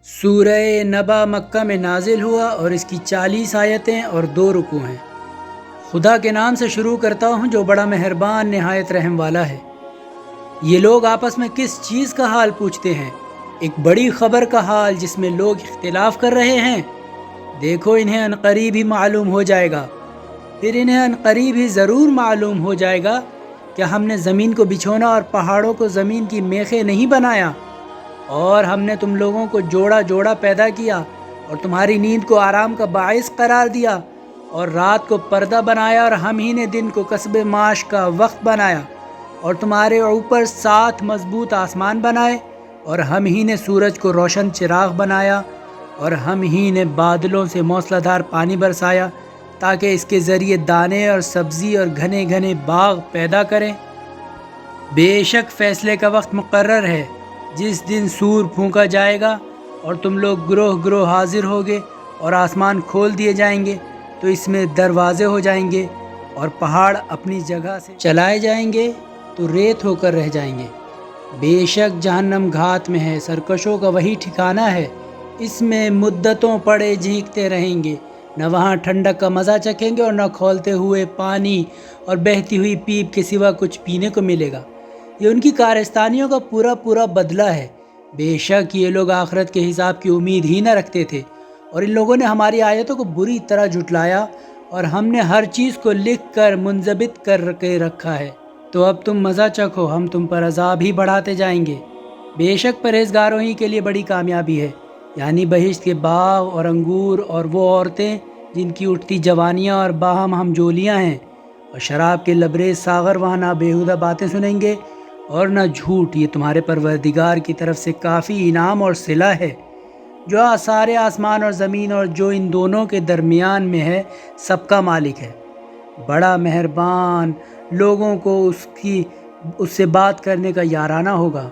سورہ نبا مکہ میں نازل ہوا اور اس کی 40 آیتیں اور 2 رکوع ہیں۔ خدا کے نام سے شروع کرتا ہوں جو بڑا مہربان نہایت رحم والا ہے۔ یہ لوگ آپس میں کس چیز کا حال پوچھتے ہیں؟ ایک بڑی خبر کا حال جس میں لوگ اختلاف کر رہے ہیں۔ دیکھو انہیں عنقریب ہی معلوم ہو جائے گا، پھر انہیں عنقریب ہی ضرور معلوم ہو جائے گا کہ ہم نے زمین کو بچھونا اور پہاڑوں کو زمین کی میخیں نہیں بنایا، اور ہم نے تم لوگوں کو جوڑا جوڑا پیدا کیا اور تمہاری نیند کو آرام کا باعث قرار دیا، اور رات کو پردہ بنایا، اور ہم ہی نے دن کو کسب معاش کا وقت بنایا، اور تمہارے اوپر 7 مضبوط آسمان بنائے، اور ہم ہی نے سورج کو روشن چراغ بنایا، اور ہم ہی نے بادلوں سے موسلا دھار پانی برسایا تاکہ اس کے ذریعے دانے اور سبزی اور گھنے گھنے باغ پیدا کریں۔ بے شک فیصلے کا وقت مقرر ہے، جس دن سور پھونکا جائے گا اور تم لوگ گروہ گروہ حاضر ہوگے، اور آسمان کھول دیے جائیں گے تو اس میں دروازے ہو جائیں گے، اور پہاڑ اپنی جگہ سے چلائے جائیں گے تو ریت ہو کر رہ جائیں گے۔ بے شک جہنم گھات میں ہے، سرکشوں کا وہی ٹھکانہ ہے، اس میں مدتوں پڑے جھینکتے رہیں گے، نہ وہاں ٹھنڈک کا مزہ چکھیں گے اور نہ کھولتے ہوئے پانی اور بہتی ہوئی پیپ کے سوا کچھ پینے کو ملے گا۔ یہ ان کی کارستانیوں کا پورا پورا بدلہ ہے۔ بے شک یہ لوگ آخرت کے حساب کی امید ہی نہ رکھتے تھے، اور ان لوگوں نے ہماری آیتوں کو بری طرح جھٹلایا، اور ہم نے ہر چیز کو لکھ کر منضبط کر کے رکھا ہے۔ تو اب تم مزہ چکھو، ہم تم پر عذاب ہی بڑھاتے جائیں گے۔ بے شک پرہیزگاروں ہی کے لیے بڑی کامیابی ہے، یعنی بہشت کے باغ اور انگور اور وہ عورتیں جن کی اٹھتی جوانیاں اور باہم ہم جولیاں ہیں، اور شراب کے لبریز ساغر وہاں نہ بےہودہ باتیں سنیں گے اور نہ جھوٹ۔ یہ تمہارے پروردگار کی طرف سے کافی انعام اور صلہ ہے، جو سارے آسمان اور زمین اور جو ان دونوں کے درمیان میں ہے سب کا مالک ہے، بڑا مہربان، لوگوں کو اس سے بات کرنے کا یارانہ ہوگا۔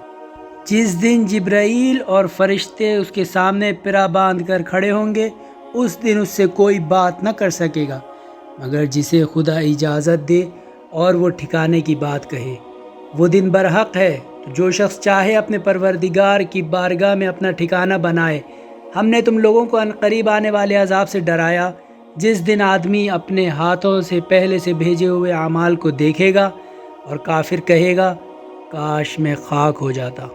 جس دن جبرائیل اور فرشتے اس کے سامنے پرا باندھ کر کھڑے ہوں گے، اس دن اس سے کوئی بات نہ کر سکے گا مگر جسے خدا اجازت دے اور وہ ٹھکانے کی بات کہے۔ وہ دن برحق ہے، تو جو شخص چاہے اپنے پروردگار کی بارگاہ میں اپنا ٹھکانہ بنائے۔ ہم نے تم لوگوں کو عنقریب آنے والے عذاب سے ڈرایا، جس دن آدمی اپنے ہاتھوں سے پہلے سے بھیجے ہوئے اعمال کو دیکھے گا اور کافر کہے گا کاش میں خاک ہو جاتا۔